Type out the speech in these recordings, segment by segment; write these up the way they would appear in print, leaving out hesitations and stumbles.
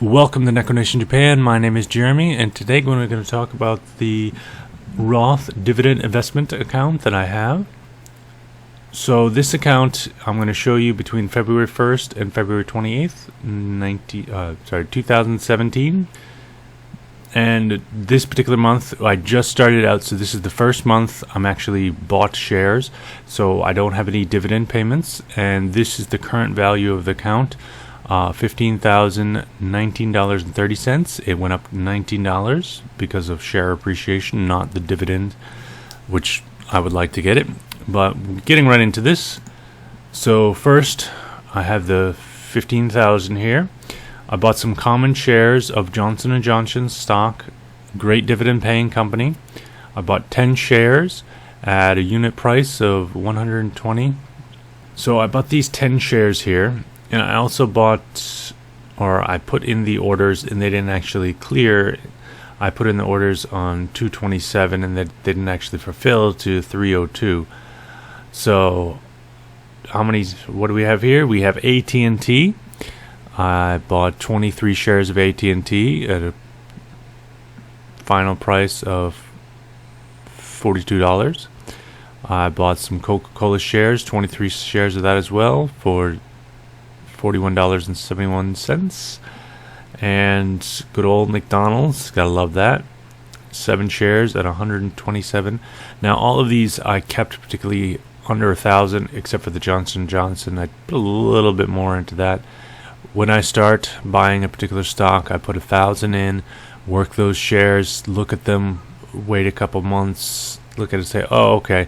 Welcome to Necronation Japan. My name is Jeremy, and today we're going to talk about the Roth Dividend investment account that I have. So this account I'm going to show you between February 1st and February 28th, 2017. And this particular month, I just started out, so this is the first month I'm actually bought shares, so I don't have any dividend payments, and this is the current value of the account. $15,019.30. It went up $19 because of share appreciation, not the dividend, which I would like to get it. But getting right into this. So first, I have the 15,000 here. I bought some common shares of Johnson & Johnson stock, great dividend paying company. I bought 10 shares at a unit price of 120. So I bought these 10 shares here. And I also bought, or I put in the orders, and they didn't actually clear. I put in the orders on 227, and they didn't actually fulfill to 302. So, what do we have here? We have AT&T. I bought 23 shares of AT&T at a final price of $42. I bought some Coca-Cola shares, 23 shares of that as well, for $41.71. And good old McDonald's, gotta love that, 7 shares at $127. Now all of these I kept particularly under 1,000, except for the Johnson & Johnson. I put a little bit more into that. When I start buying a particular stock, I put 1,000 in, work those shares, look at them, wait a couple months, look at it, say, oh, okay,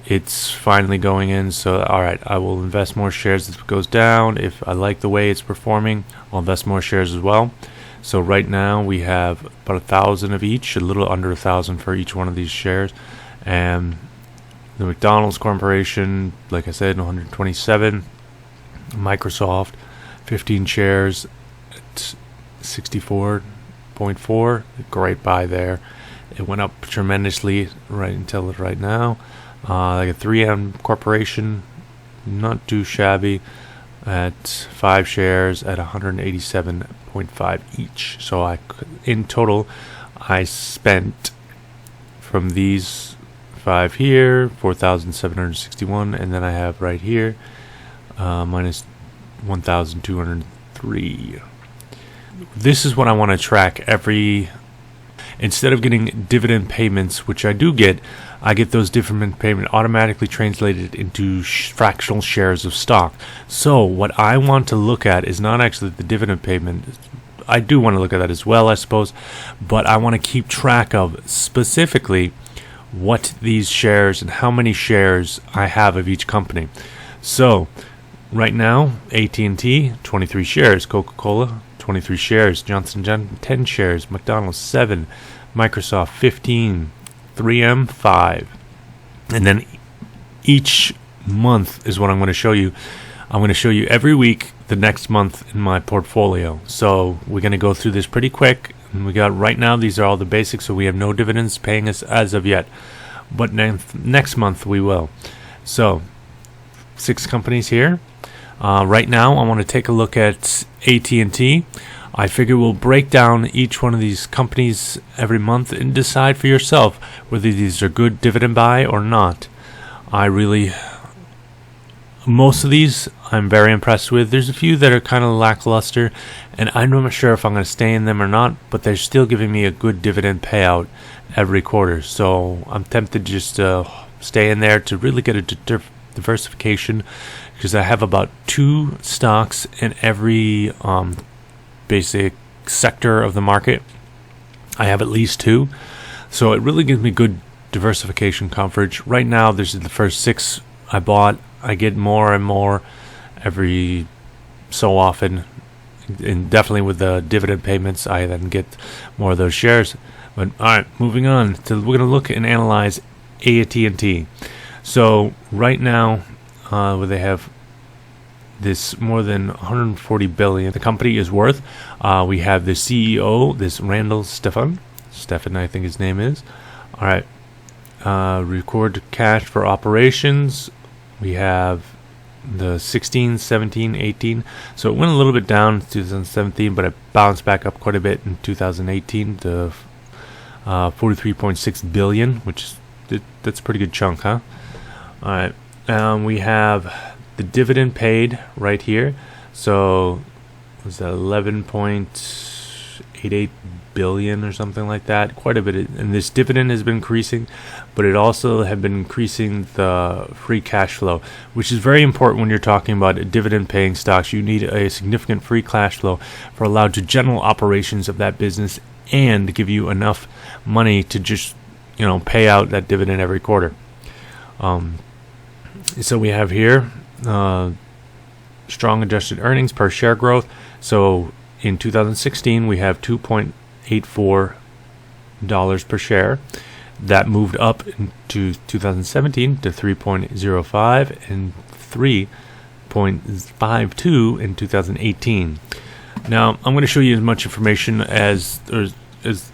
it's finally going in, so alright, I will invest more shares as it goes down. If I like the way it's performing, I'll invest more shares as well. So right now we have about 1,000 of each, a little under 1,000 for each one of these shares. And the McDonald's Corporation, like I said, 127. Microsoft, 15 shares at 64.4. Great buy there. It went up tremendously right until right now. Like a 3M Corporation, not too shabby, at 5 shares at 187.5 each. So in total, I spent from these 5 here, 4,761, and then I have right here, minus 1,203. This is what I want to track instead of getting dividend payments, which I do get, I get those dividend payments automatically translated into fractional shares of stock. So what I want to look at is not actually the dividend payment. I do want to look at that as well, I suppose, but I want to keep track of specifically what these shares and how many shares I have of each company. So right now, AT&T, 23 shares, Coca-Cola, 23 shares, Johnson & Johnson, 10 shares, McDonald's, 7, Microsoft, 15, 3M, 5. And then each month is what I'm going to show you. I'm going to show you every week the next month in my portfolio. So we're going to go through this pretty quick. And we got right now, these are all the basics, so we have no dividends paying us as of yet. But next month we will. So 6 companies here. Right now, I want to take a look at AT&T. I figure we'll break down each one of these companies every month and decide for yourself whether these are good dividend buy or not. Most of these I'm very impressed with. There's a few that are kind of lackluster, and I'm not sure if I'm going to stay in them or not, but they're still giving me a good dividend payout every quarter. So I'm tempted just to stay in there to really get a diversification, because I have about 2 stocks in every basic sector of the market. I have at least 2, so it really gives me good diversification coverage. Right now, this is the first 6 I bought. I get more and more every so often, and definitely with the dividend payments, I then get more of those shares. But alright, moving on, we're going to look and analyze AT&T. So right now, where they have this more than 140 billion the company is worth. We have the CEO, this Randall Stefan I think his name is. All right, record cash for operations. We have the 16, 17, 18. So it went a little bit down in 2017, but it bounced back up quite a bit in 2018 to 43.6 billion, which is, that's a pretty good chunk, huh? All right. We have the dividend paid right here. So was that 11.88 billion or something like that? Quite a bit. And this dividend has been increasing, but it also have been increasing the free cash flow, which is very important when you're talking about dividend paying stocks. You need a significant free cash flow for allowed to general operations of that business and give you enough money to just, pay out that dividend every quarter. So we have here strong adjusted earnings per share growth. So in 2016, we have $2.84 per share. That moved up into 2017 to 3.05 and 3.52 in 2018. Now, I'm going to show you as much information as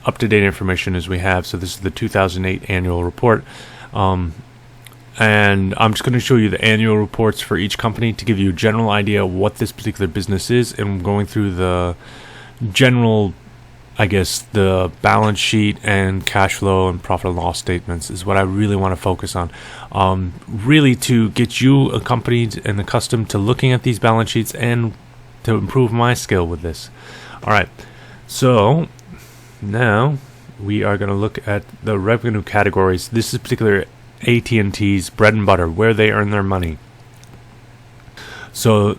up-to-date information as we have. So this is the 2008 annual report. And I'm just going to show you the annual reports for each company to give you a general idea of what this particular business is. And I'm going through the general, the balance sheet and cash flow and profit and loss statements is what I really want to focus on. Really to get you accompanied and accustomed to looking at these balance sheets and to improve my skill with this. All right. So now we are going to look at the revenue categories. This is particular AT&T's bread and butter, where they earn their money. So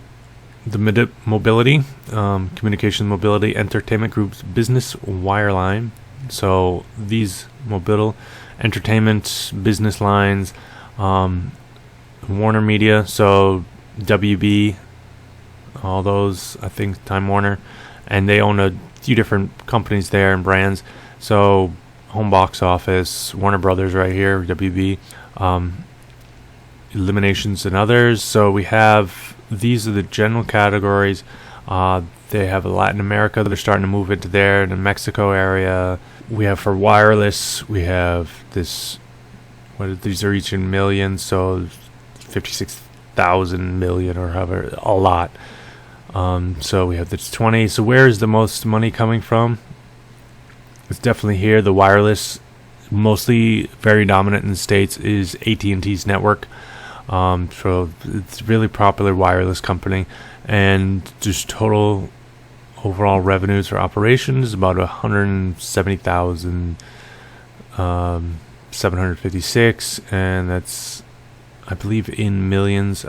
the mobility, communication mobility, entertainment groups, business wireline. So these mobile entertainment business lines, Warner Media, so WB, all those, I think Time Warner, and they own a few different companies there and brands. So Home Box Office, Warner Brothers right here, WB, eliminations and others. So we have, these are the general categories. They have Latin America, they're starting to move into there, in the Mexico area. We have for wireless, we have this, these are each in millions, so 56,000 million or however, a lot. So we have this 20. So where is the most money coming from? It's definitely here. The wireless, mostly very dominant in the States, is AT&T's network. So it's a really popular wireless company, and just total overall revenues for operations about 170,756, and that's, I believe, in millions.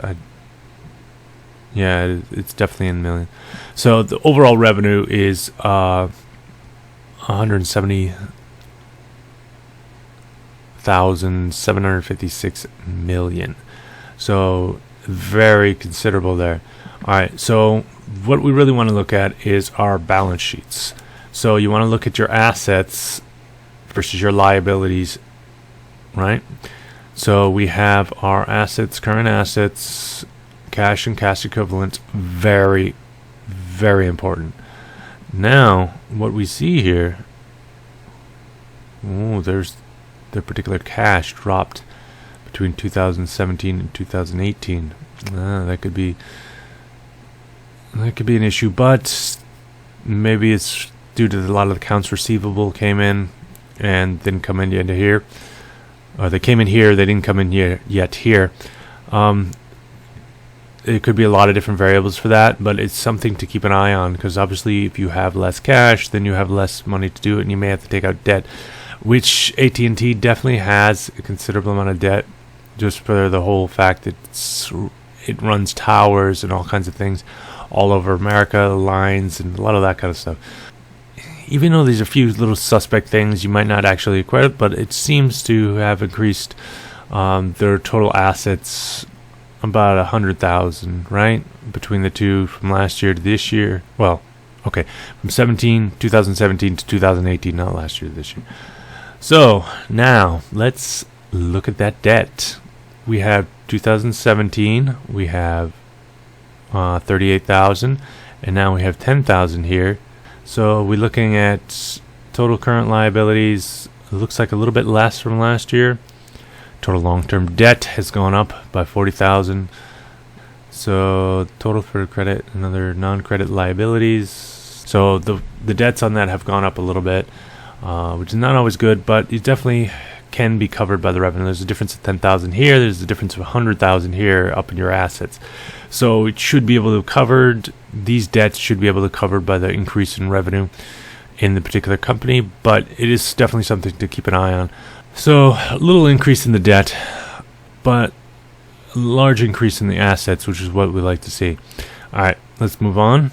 It's definitely in millions. So the overall revenue is 170,756 million. So very considerable there. All right, so what we really want to look at is our balance sheets. So you want to look at your assets versus your liabilities, right? So we have our assets, current assets, cash and cash equivalents, very, very important. Now, what we see here, there's the particular cash dropped between 2017 and 2018. That could be an issue, but maybe it's due to a lot of the accounts receivable came in and didn't come in yet here. Or they came in here, they didn't come in yet here. It could be a lot of different variables for that, but it's something to keep an eye on, because obviously if you have less cash, then you have less money to do it, and you may have to take out debt, which AT&T definitely has a considerable amount of debt, just for the whole fact that it runs towers and all kinds of things all over America, lines, and a lot of that kind of stuff. Even though there's a few little suspect things you might not actually credit, but it seems to have increased their total assets about 100,000, right, between the two from last year to this year. Well, okay, from 2017 to 2018, not last year to this year. So now let's look at that debt. We have 2017, we have 38,000, and now we have 10,000 here. So we're looking at total current liabilities. It looks like a little bit less from last year. Total long-term debt has gone up by 40,000. So total for credit and other non-credit liabilities. So the debts on that have gone up a little bit, which is not always good, but it definitely can be covered by the revenue. There's a difference of 10,000 here. There's a difference of 100,000 here up in your assets. So it should be able to covered. These debts should be able to covered by the increase in revenue in the particular company, but it is definitely something to keep an eye on. So a little increase in the debt, but a large increase in the assets, which is what we like to see. All right, let's move on.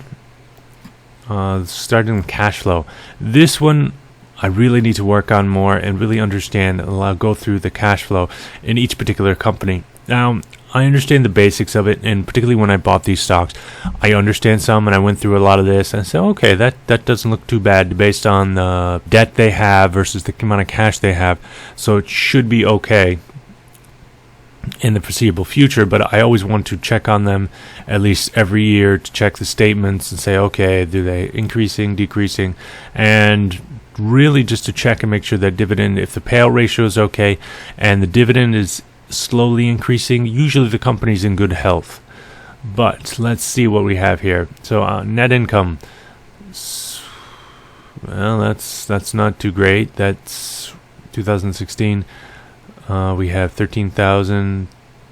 Starting with cash flow. This one I really need to work on more and really understand, and I'll go through the cash flow in each particular company. Now, I understand the basics of it, and particularly when I bought these stocks, I understand some, and I went through a lot of this, and I said, okay, that doesn't look too bad based on the debt they have versus the amount of cash they have, so it should be okay in the foreseeable future. But I always want to check on them at least every year to check the statements and say, okay, do they increasing, decreasing, and really just to check and make sure that dividend, if the payout ratio is okay and the dividend is slowly increasing, usually the company's in good health. But let's see what we have here. So net income, well, that's not too great. That's 2016. We have 13,000,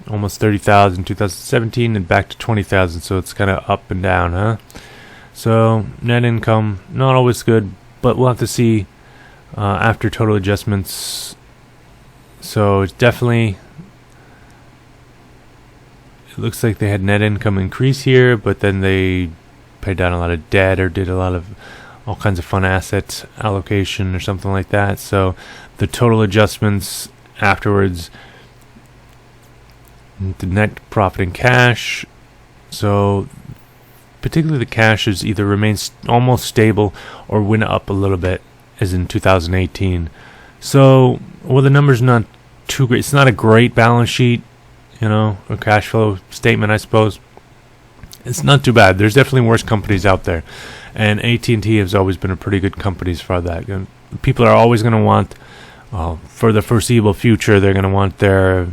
almost 30,000, 2017, and back to 20,000. So it's kind of up and down, huh? So net income, not always good, but we'll have to see after total adjustments. So it's definitely, it looks like they had net income increase here, but then they paid down a lot of debt or did a lot of all kinds of fun asset allocation or something like that. So the total adjustments afterwards, the net profit in cash. So particularly the cash is either remains almost stable or went up a little bit, as in 2018. So, well, the number's not too great. It's not a great balance sheet, a cash flow statement, I suppose. It's not too bad. There's definitely worse companies out there, and AT&T has always been a pretty good company for that. People are always going to want, for the foreseeable future, they're going to want their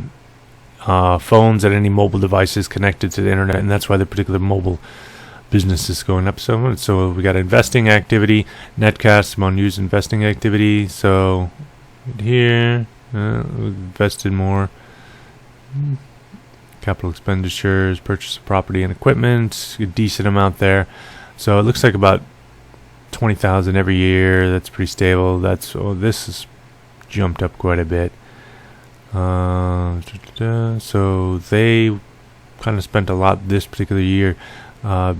phones and any mobile devices connected to the internet, and that's why the particular mobile business is going up so much. So we got investing activity, net cash amount used investing activity. So here, we invested more. Capital expenditures, purchase of property and equipment, a decent amount there. So it looks like about 20,000 every year. That's pretty stable. This has jumped up quite a bit. So they kind of spent a lot this particular year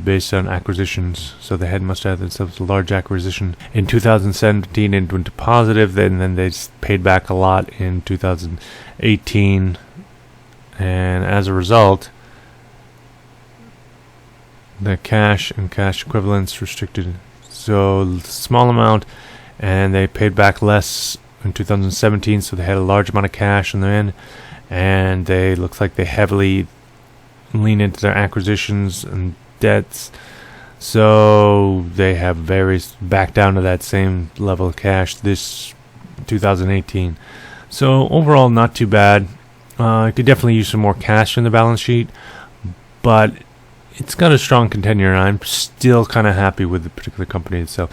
based on acquisitions. So they must have themselves a large acquisition in 2017 and went to positive. Then they paid back a lot in 2018, and as a result, the cash and cash equivalents restricted. So small amount, and they paid back less in 2017. So they had a large amount of cash in the end, and they looks like they heavily lean into their acquisitions and debts, so they have back down to that same level of cash this 2018. So overall, not too bad. I could definitely use some more cash in the balance sheet, but it's got a strong contender, and I'm still kind of happy with the particular company itself.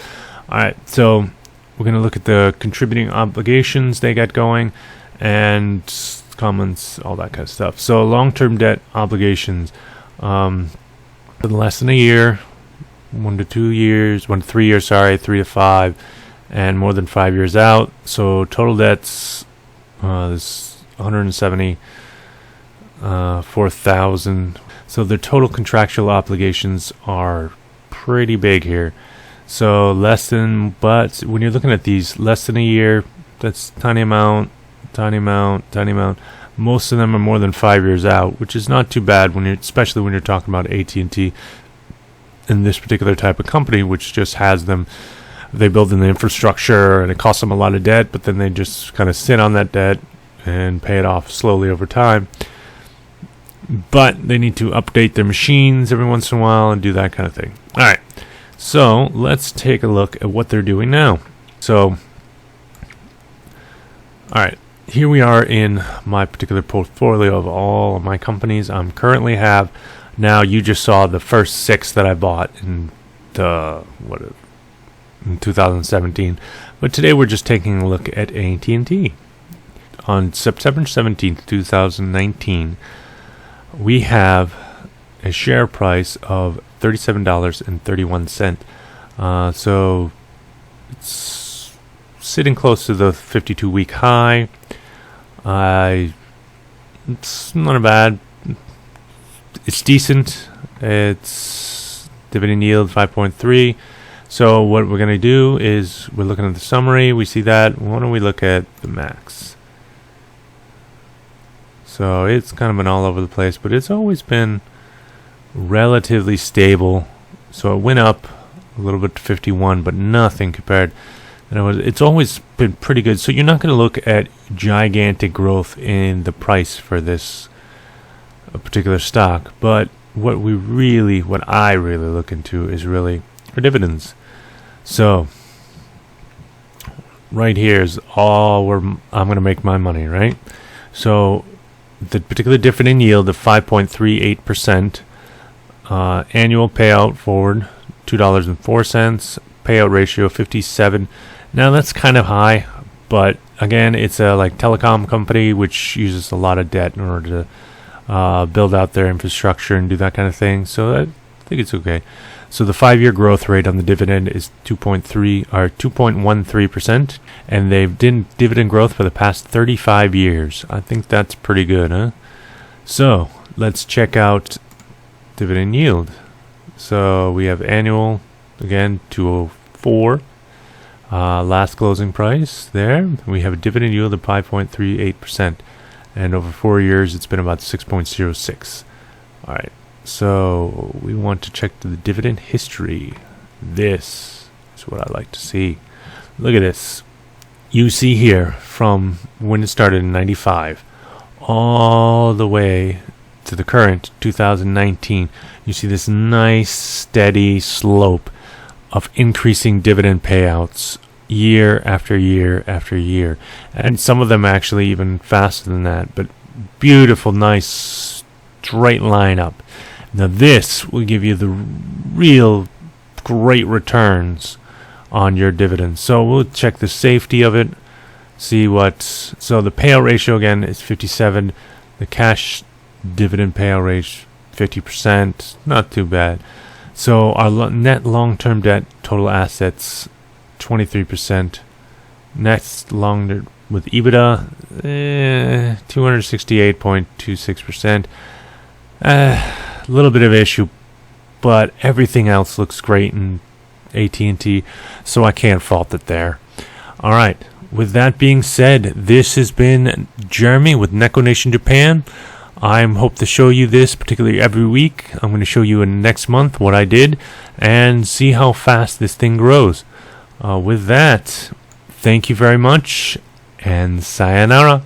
All right, so we're going to look at the contributing obligations they got going, and comments, all that kind of stuff. So long-term debt obligations, for less than a year, 1 to 2 years, 1 to 3 years, 3 to 5, and more than 5 years out. So total debts, this 174,000. So the total contractual obligations are pretty big here. So less than, but when you're looking at these, less than a year, that's tiny amount, tiny amount, tiny amount. Most of them are more than 5 years out, which is not too bad especially when you're talking about AT&T in this particular type of company, which just has them. They build in the infrastructure, and it costs them a lot of debt, but then they just kind of sit on that debt and pay it off slowly over time. But they need to update their machines every once in a while and do that kind of thing. All right, so let's take a look at what they're doing now. So, all right. Here we are in my particular portfolio of all of my companies. I currently have Now you just saw the first 6 that I bought in in 2017, but today we're just taking a look at AT&T. On September 17th, 2019, we have a share price of $37.31. So it's sitting close to the 52-week high. It's not bad. It's decent. It's dividend yield 5.3. So what we're going to do is we're looking at the summary. We see that. Why don't we look at the max? So it's kind of been all over the place, but it's always been relatively stable. So it went up a little bit to 51, but nothing compared. It's always been pretty good. So you're not going to look at gigantic growth in the price for this particular stock, but what I really look into is really for dividends. So right here is all where I'm going to make my money, right? So the particular dividend yield of 5.38%, annual payout forward $2.04, payout ratio 57. Now that's kind of high, but again, it's a telecom company which uses a lot of debt in order to build out their infrastructure and do that kind of thing. So I think it's okay. So the 5-year growth rate on the dividend is 2.13%, and they've done dividend growth for the past 35 years. I think that's pretty good, huh? So let's check out dividend yield. So we have annual, again, 204. Last closing price there. We have a dividend yield of 5.38%. And over 4 years, it's been about 6.06. All right. So we want to check the dividend history. This is what I like to see. Look at this. You see here from when it started in 95 all the way to the current 2019. You see this nice steady slope of increasing dividend payouts year after year after year. And some of them actually even faster than that. But beautiful, nice straight line up. Now this will give you the real great returns on your dividends. So we'll check the safety of it. So the payout ratio again is 57. The cash dividend payout ratio 50%. Not too bad. So our net long-term debt total assets 23%. Next long with EBITDA 268.26%. A little bit of issue, but everything else looks great in AT&T, so I can't fault it there. All right. With that being said, this has been Jeremy with Neko Nation Japan. I hope to show you this particularly every week. I'm going to show you in next month what I did and see how fast this thing grows. With that, thank you very much and sayonara.